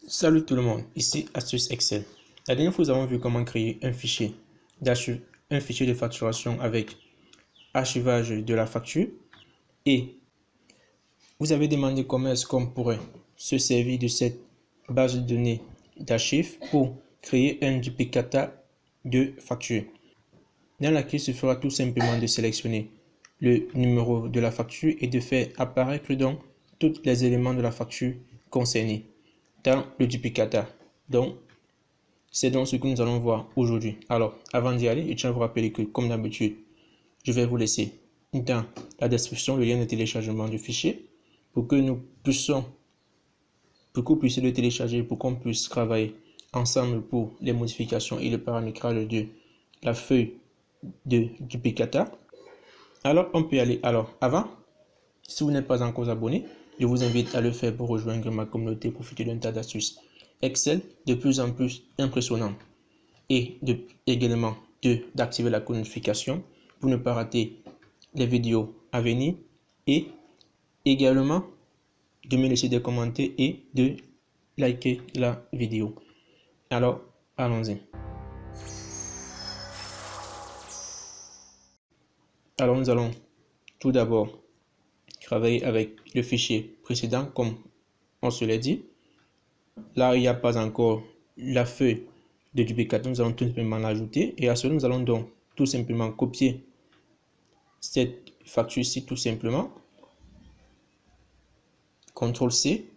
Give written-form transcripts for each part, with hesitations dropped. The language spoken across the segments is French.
Salut tout le monde, ici Astuce Excel. La dernière fois, nous avons vu comment créer un fichier de facturation avec archivage de la facture et vous avez demandé comment est-ce qu'on pourrait se servir de cette base de données d'archives pour créer un duplicata de facture dans laquelle il se fera tout simplement de sélectionner le numéro de la facture et de faire apparaître donc tous les éléments de la facture concernés dans le duplicata. Donc, c'est donc ce que nous allons voir aujourd'hui. Alors, avant d'y aller, je tiens à vous rappeler que, comme d'habitude, je vais vous laisser dans la description le lien de téléchargement du fichier pour que vous puissiez le télécharger, pour qu'on puisse travailler ensemble pour les modifications et le paramétrage de la feuille de duplicata. Alors, on peut y aller. Alors, avant, si vous n'êtes pas encore abonné, je vous invite à le faire pour rejoindre ma communauté, profiter d'un tas d'astuces Excel de plus en plus impressionnant et également d'activer la notification pour ne pas rater les vidéos à venir et également de me laisser des commentaires et de liker la vidéo. Alors, allons-y. Alors, nous allons tout d'abord travailler avec le fichier précédent comme on se l'a dit. Là, il n'y a pas encore la feuille de duplicata, nous allons tout simplement l'ajouter et à cela, nous allons donc tout simplement copier cette facture-ci tout simplement. CTRL-C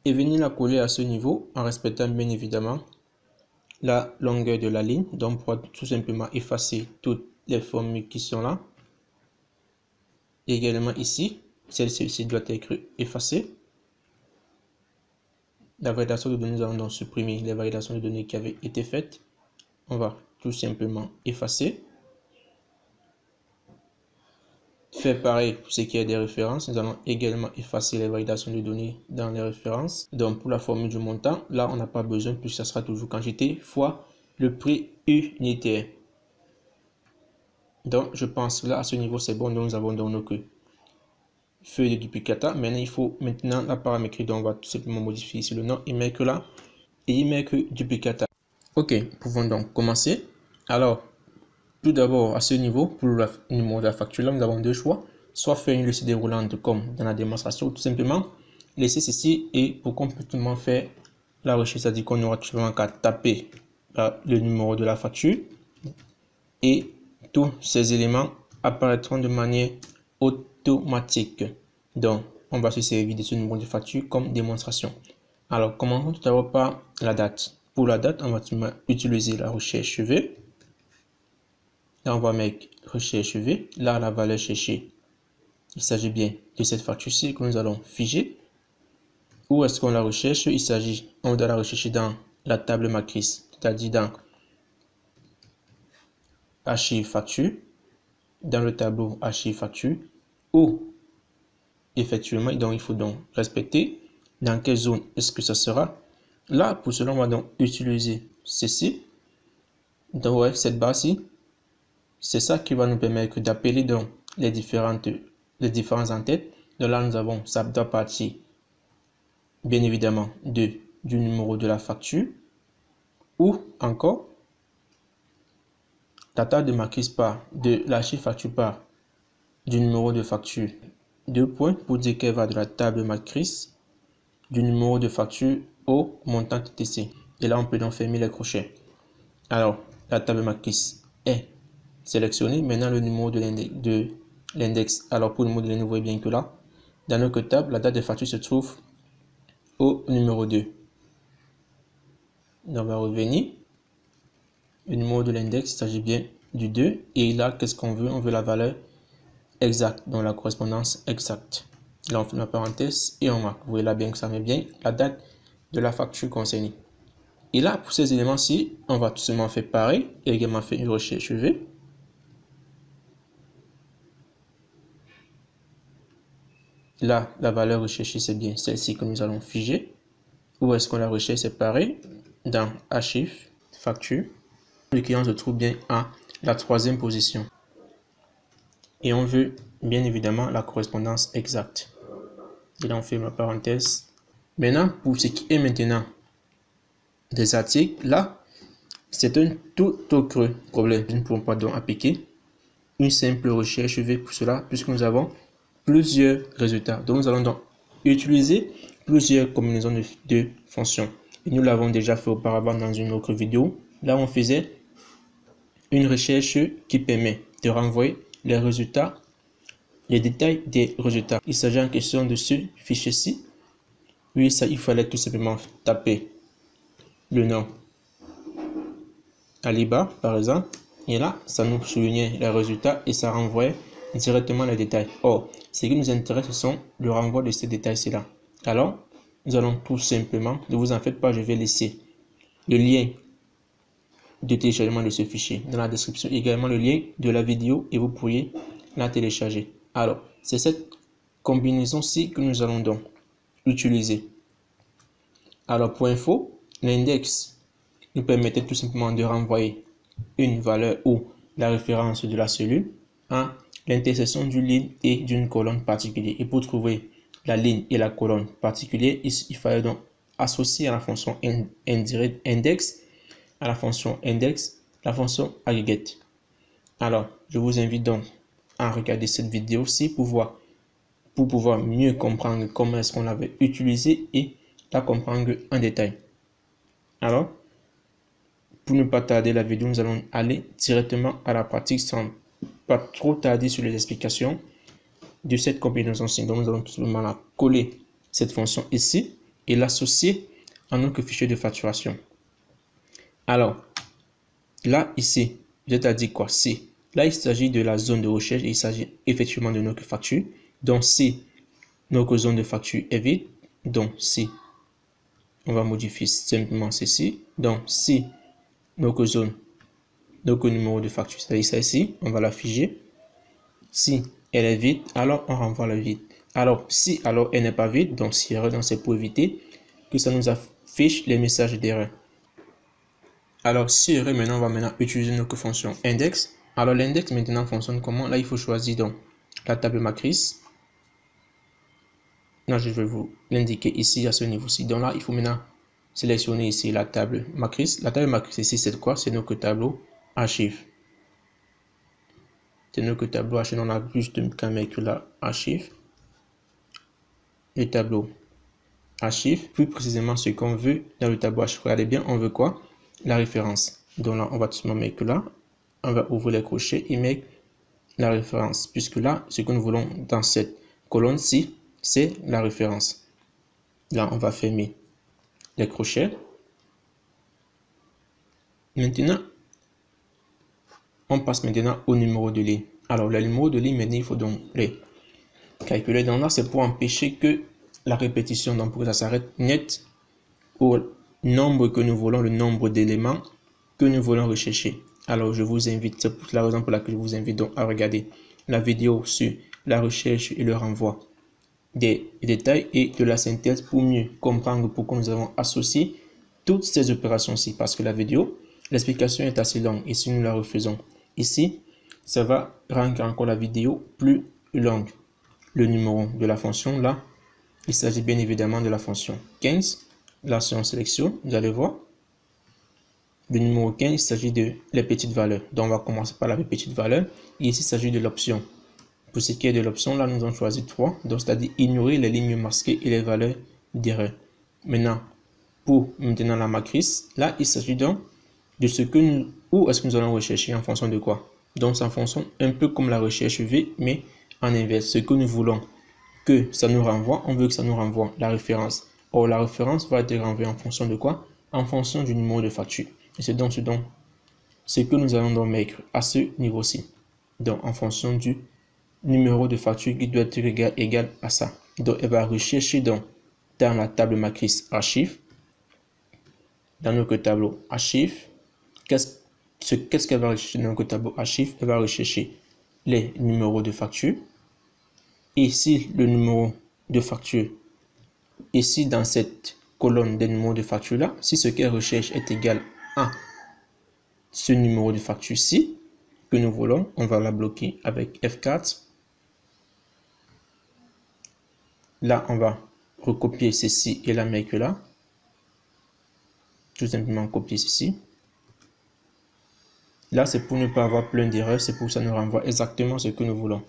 et venir la coller à ce niveau en respectant bien évidemment la longueur de la ligne. Donc, on pourra tout simplement effacer toutes les formules qui sont là. Également ici, celle-ci doit être effacée. La validation de données, nous allons donc supprimer les validations de données qui avaient été faites. On va tout simplement effacer. Faire pareil pour ce qui est des références. Nous allons également effacer les validations de données dans les références. Donc pour la formule du montant, là on n'a pas besoin puisque ça sera toujours quantité fois le prix unitaire. Donc je pense que là à ce niveau c'est bon. Donc nous avons donc nos feuille de duplicata. Maintenant il faut la paramétrer. Donc on va tout simplement modifier ici le nom et mettre là et y mettre duplicata. Ok, pouvons donc commencer. Alors tout d'abord, à ce niveau, pour le numéro de la facture, là, nous avons deux choix. Soit faire une liste déroulante comme dans la démonstration, ou tout simplement laisser ceci et pour complètement faire la recherche, c'est-à-dire qu'on aura tout simplement qu'à taper le numéro de la facture et tous ces éléments apparaîtront de manière automatique. Donc, on va se servir de ce numéro de facture comme démonstration. Alors, commençons tout d'abord par la date. Pour la date, on va utiliser la recherche V. Là, on va mettre recherche V. Là, la valeur cherchée, il s'agit bien de cette facture-ci que nous allons figer. Où est-ce qu'on la recherche? On doit la rechercher dans la table matrice, c'est-à-dire dans archive facture, dans le tableau archive facture, où effectivement, donc il faut donc respecter dans quelle zone est-ce que ça sera. Là, pour cela, on va donc utiliser ceci. Donc, ouais, cette barre-ci. C'est ça qui va nous permettre d'appeler donc les différents en-têtes. Donc là, nous avons, ça doit partir bien évidemment du numéro de la facture ou encore la table de matrice part de l'archive facture part du numéro de facture. Deux points pour dire qu'elle va de la table matrice du numéro de facture au montant TTC. Et là, on peut donc fermer les crochets. Alors, la table matrice est sélectionner. Maintenant, le numéro de l'index. Alors, pour le numéro de l'index, vous voyez bien que là, dans notre table, la date de facture se trouve au numéro 2. Donc, on va revenir. Le numéro de l'index, il s'agit bien du 2. Et là, qu'est-ce qu'on veut? On veut la valeur exacte, donc la correspondance exacte. Là, on fait la parenthèse et on marque. Vous voyez là bien que ça met bien la date de la facture concernée. Et là, pour ces éléments-ci, on va tout simplement faire pareil et également faire une recherche V. Là, la valeur recherchée, c'est bien celle-ci que nous allons figer. Où est-ce qu'on la recherche? C'est pareil. Dans archive, facture. Le client se trouve bien à la 3e position. Et on veut bien évidemment la correspondance exacte. Et là, on ferme la parenthèse Maintenant, pour ce qui est maintenant des articles, là, c'est un tout autre problème. Nous ne pouvons pas donc appliquer une simple recherche V pour cela, puisque nous avons plusieurs résultats. Donc, nous allons donc utiliser plusieurs combinaisons de fonctions. Et nous l'avons déjà fait auparavant dans une autre vidéo. Là, on faisait une recherche qui permet de renvoyer les résultats, les détails des résultats. Il s'agit en question de ce fichier-ci. Oui, ça, il fallait tout simplement taper le nom Aliba, par exemple. Et là, ça nous soulignait les résultats et ça renvoyait directement les détails. Or, ce qui nous intéresse, ce sont le renvoi de ces détails-là. Alors, nous allons tout simplement, ne vous en faites pas, je vais laisser le lien de téléchargement de ce fichier dans la description, également le lien de la vidéo et vous pourriez la télécharger. Alors, c'est cette combinaison-ci que nous allons donc utiliser. Alors, pour info, l'index nous permettait tout simplement de renvoyer une valeur ou la référence de la cellule à l'intersection d'une ligne et d'une colonne particulière. Et pour trouver la ligne et la colonne particulière, il fallait donc associer à la fonction index, à la fonction index, la fonction aggregate. Alors, je vous invite donc à regarder cette vidéo-ci pour pouvoir mieux comprendre comment est-ce qu'on l'avait utilisé et la comprendre en détail. Alors, pour ne pas tarder la vidéo, nous allons aller directement à la pratique sans pas trop tarder sur les explications de cette combinaison-ci. Donc, nous allons tout simplement la coller cette fonction ici et l'associer à notre fichier de facturation. Alors, là, ici, c'est-à-dire quoi? Si là, il s'agit de la zone de recherche et il s'agit effectivement de notre facture. Donc, si notre zone de facture est vide, donc si on va modifier simplement ceci. Donc, si notre zone, notre numéro de facture, c'est-à-dire ça ici, on va la figer. Si elle est vide, alors on renvoie le vide. Alors, si alors elle n'est pas vide, donc si erreur, c'est pour éviter que ça nous affiche les messages d'erreur. Alors, si erreur, maintenant, on va maintenant utiliser notre fonction index. Alors, l'index maintenant fonctionne comment? Là, il faut choisir donc la table matrice. Là, je vais vous l'indiquer ici à ce niveau-ci. Donc là, il faut maintenant sélectionner ici la table matrice. La table matrice ici, c'est quoi? C'est notre tableau archive. C'est notre tableau archive. On a juste qu'à mettre là archive. Le tableau archive. Plus précisément, ce qu'on veut dans le tableau archive. Regardez bien, on veut quoi? La référence. Donc là, on va tout simplement mettre là. On va ouvrir les crochets et mettre la référence. Puisque là, ce que nous voulons dans cette colonne-ci, c'est la référence. Là, on va fermer les crochets. Maintenant, on passe maintenant au numéro de ligne. Alors, le numéro de ligne, maintenant, il faut donc les calculer. Donc là, c'est pour empêcher que la répétition, donc pour que ça s'arrête net au nombre que nous voulons, le nombre d'éléments que nous voulons rechercher. Alors, je vous invite, c'est la raison pour laquelle je vous invite donc à regarder la vidéo sur la recherche et le renvoi des détails et de la synthèse pour mieux comprendre pourquoi nous avons associé toutes ces opérations-ci. Parce que la vidéo, l'explication est assez longue et si nous la refaisons ici, ça va rendre encore la vidéo plus longue. Le numéro de la fonction là, il s'agit bien évidemment de la fonction 15. Là, si on sélectionne, vous allez voir, le numéro 15, il s'agit de les petites valeurs. Donc, on va commencer par la petite valeur. Et ici, il s'agit de l'option. Pour ce qui est de l'option, là, nous avons choisi 3. Donc, c'est-à-dire ignorer les lignes masquées et les valeurs d'erreur. Maintenant, pour maintenant la matrice, là, il s'agit donc de ce que nous, où est-ce que nous allons rechercher en fonction de quoi. Donc, ça fonctionne un peu comme la recherche V, mais en inverse. Ce que nous voulons que ça nous renvoie, on veut que ça nous renvoie la référence. Or, la référence va être renvoyée en fonction de quoi? En fonction du numéro de facture. Et c'est donc ce que nous allons donc mettre à ce niveau-ci. Donc, en fonction du numéro de facture qui doit être égal à ça. Donc, elle va rechercher donc dans la table matrice archive, dans notre tableau archive, qu'est-ce qu'elle va rechercher dans notre tableau archive? Elle va rechercher les numéros de facture. Et si le numéro de facture, ici dans cette colonne des numéros de facture là, si ce qu'elle recherche est égal à ce numéro de facture-ci que nous voulons, on va la bloquer avec F4. Là, on va recopier ceci et la mettre là. Tout simplement copier ceci. Là, c'est pour ne pas avoir plein d'erreurs. C'est pour que ça nous renvoie exactement ce que nous voulons.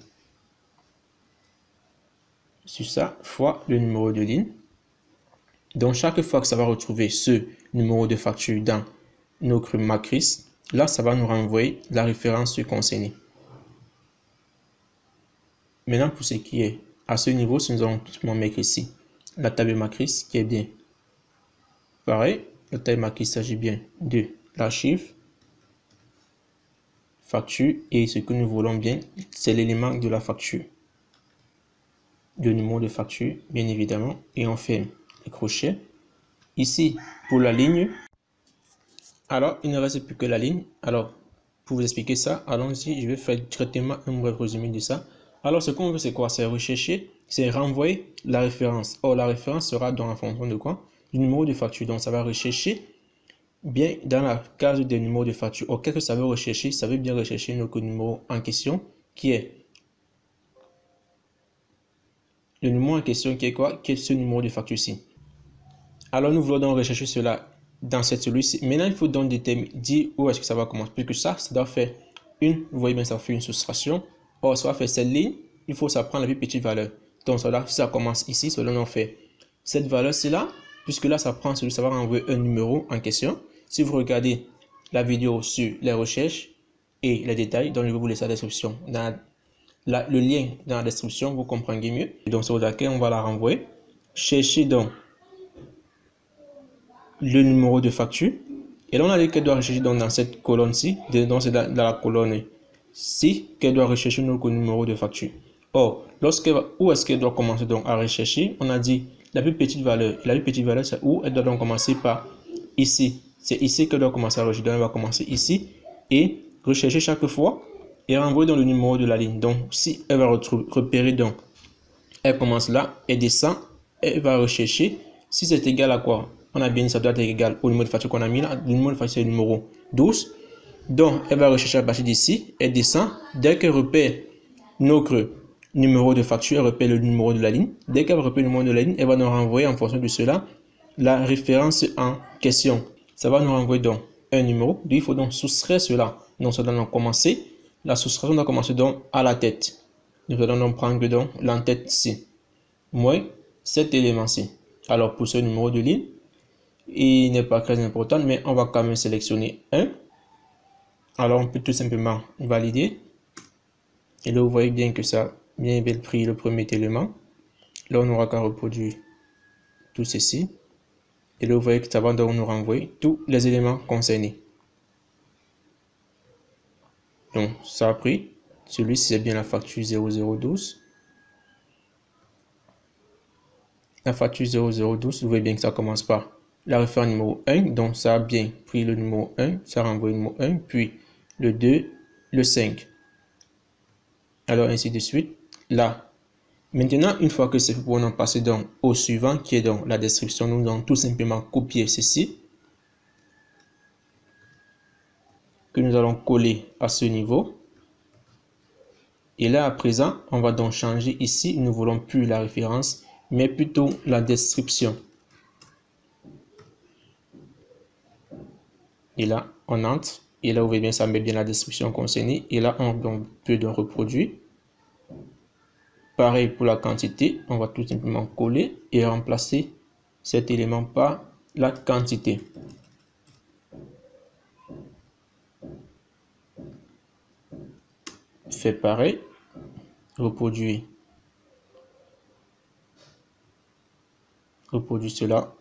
Sur ça, fois le numéro de ligne. Donc, chaque fois que ça va retrouver ce numéro de facture dans notre matrice, là, ça va nous renvoyer la référence concernée. Maintenant, pour ce qui est à ce niveau, nous allons tout simplement mettre ici la table matrice qui est bien. Pareil, la table matrice, il s'agit bien de l'archive, facture, et ce que nous voulons bien, c'est l'élément de la facture. Le numéro de facture, bien évidemment, et on ferme les crochets. Ici, pour la ligne, alors il ne reste plus que la ligne. Alors, pour vous expliquer ça, allons-y, je vais faire directement un bref résumé de ça. Alors, ce qu'on veut, c'est quoi? C'est rechercher, c'est renvoyer la référence. Or, la référence sera dans la fonction de quoi? Du numéro de facture. Donc, ça va rechercher bien dans la case des numéros de facture. Or, qu'est-ce que ça veut rechercher? Ça veut bien rechercher notre numéro en question, qui est le numéro en question, qui est quoi? Qui est ce numéro de facture-ci. Alors, nous voulons donc rechercher cela dans cette celui-ci. Maintenant, il faut donc dire où est-ce que ça va commencer. Puisque ça doit faire vous voyez bien, ça fait une soustraction. Or, ça va faire cette ligne, il faut ça prendre la plus petite valeur. Donc, cela, si ça commence ici, cela on fait cette valeur-ci là, puisque là, ça prend celui, ça va renvoyer un numéro en question. Si vous regardez la vidéo sur les recherches et les détails, donc je vais vous laisser la description. Dans le lien dans la description, vous comprendrez mieux. Donc, sur laquelle on va la renvoyer. Cherchez donc le numéro de facture. Et là, on a dit qu'elle doit rechercher donc dans cette colonne-ci, donc c'est dans la colonne ci, qu'elle doit rechercher notre numéro de facture. Or, où est-ce qu'elle doit commencer donc à rechercher? On a dit la plus petite valeur. La plus petite valeur, c'est où? Elle doit donc commencer par ici. C'est ici qu'elle doit commencer à rechercher. Donc, elle va commencer ici et rechercher chaque fois et renvoyer dans le numéro de la ligne. Donc, si elle va repérer, donc, elle commence là, elle descend, elle va rechercher. Si c'est égal à quoi? On a bien dit ça doit être égal au numéro de facture qu'on a mis là. Le numéro de facture, c'est le numéro 12. Donc, elle va rechercher à partir d'ici. Elle descend. Dès qu'elle repère notre numéro de facture, elle repère le numéro de la ligne. Dès qu'elle repère le numéro de la ligne, elle va nous renvoyer en fonction de cela la référence en question. Ça va nous renvoyer donc un numéro. Il faut donc soustraire cela. Donc, ça doit donc commencer. La soustraction doit commencer donc à la tête. Nous allons donc prendre donc l'entête-ci. Moins cet élément-ci. Alors, pour ce numéro de ligne, il n'est pas très important, mais on va quand même sélectionner 1. Alors, on peut tout simplement valider. Et là, vous voyez bien que ça a bien pris le premier élément. Là, on n'aura qu'à reproduire tout ceci. Et là, vous voyez que ça va donc nous renvoyer tous les éléments concernés. Donc, ça a pris. Celui-ci, c'est bien la facture 0012. La facture 0012, vous voyez bien que ça commence par la référence numéro 1. Donc, ça a bien pris le numéro 1. Ça renvoie le numéro 1. Puis, le 2, le 5. Alors, ainsi de suite. Là. Maintenant, une fois que c'est fait, on en passer donc au suivant, qui est donc la description. Nous allons tout simplement copier ceci. Que nous allons coller à ce niveau. Et là, à présent, on va donc changer ici. Nous ne voulons plus la référence, mais plutôt la description. Et là, on entre. Et là, vous voyez bien, ça met bien la description concernée. Et là, on peut donc reproduire. Pareil pour la quantité. On va tout simplement coller et remplacer cet élément par la quantité. Fait pareil. Reproduire. Reproduire cela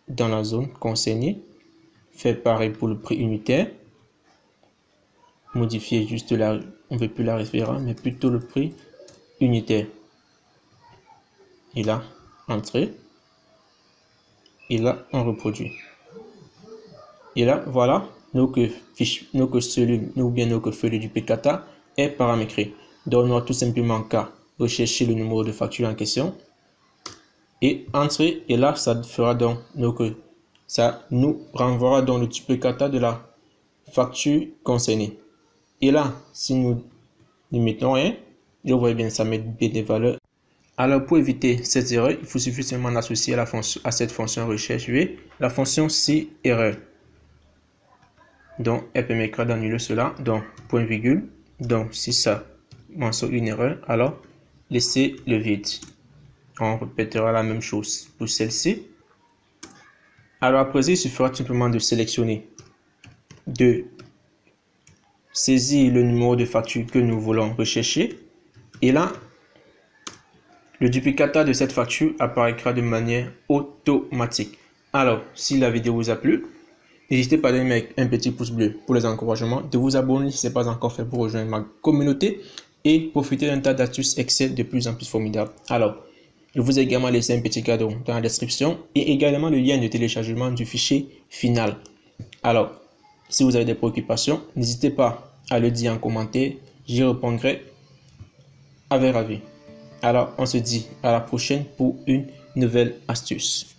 dans la zone concernée. Fait pareil pour le prix unitaire. Modifier juste la, on ne veut plus la référence, mais plutôt le prix unitaire. Et là, entrée. Et là, on reproduit. Et là, voilà, notre cellule, ou bien notre feuille du Picata est paramétrée. Donc, on aura tout simplement qu'à rechercher le numéro de facture en question. Et entrer. Et là, ça fera donc ça nous renverra dans le duplicata de la facture concernée. Et là, si nous ne mettons rien, vous voyez bien, ça met bien des valeurs Alors, pour éviter cette erreur, il faut suffire seulement d'associer à cette fonction recherche V la fonction si erreur. Donc, elle permettra d'annuler cela. Donc, point virgule. Donc, si ça mentionne une erreur, alors laissez le vide. On répétera la même chose pour celle-ci. Alors, après, il suffira simplement de sélectionner, de saisir le numéro de facture que nous voulons rechercher. Et là, le duplicata de cette facture apparaîtra de manière automatique. Alors, si la vidéo vous a plu, n'hésitez pas à donner un petit pouce bleu pour les encouragements, de vous abonner si ce n'est pas encore fait pour rejoindre ma communauté et profiter d'un tas d'astuces Excel de plus en plus formidables. Alors, je vous ai également laissé un petit cadeau dans la description et également le lien de téléchargement du fichier final. Alors, si vous avez des préoccupations, n'hésitez pas à le dire en commentaire, j'y répondrai avec ravi. Alors, on se dit à la prochaine pour une nouvelle astuce.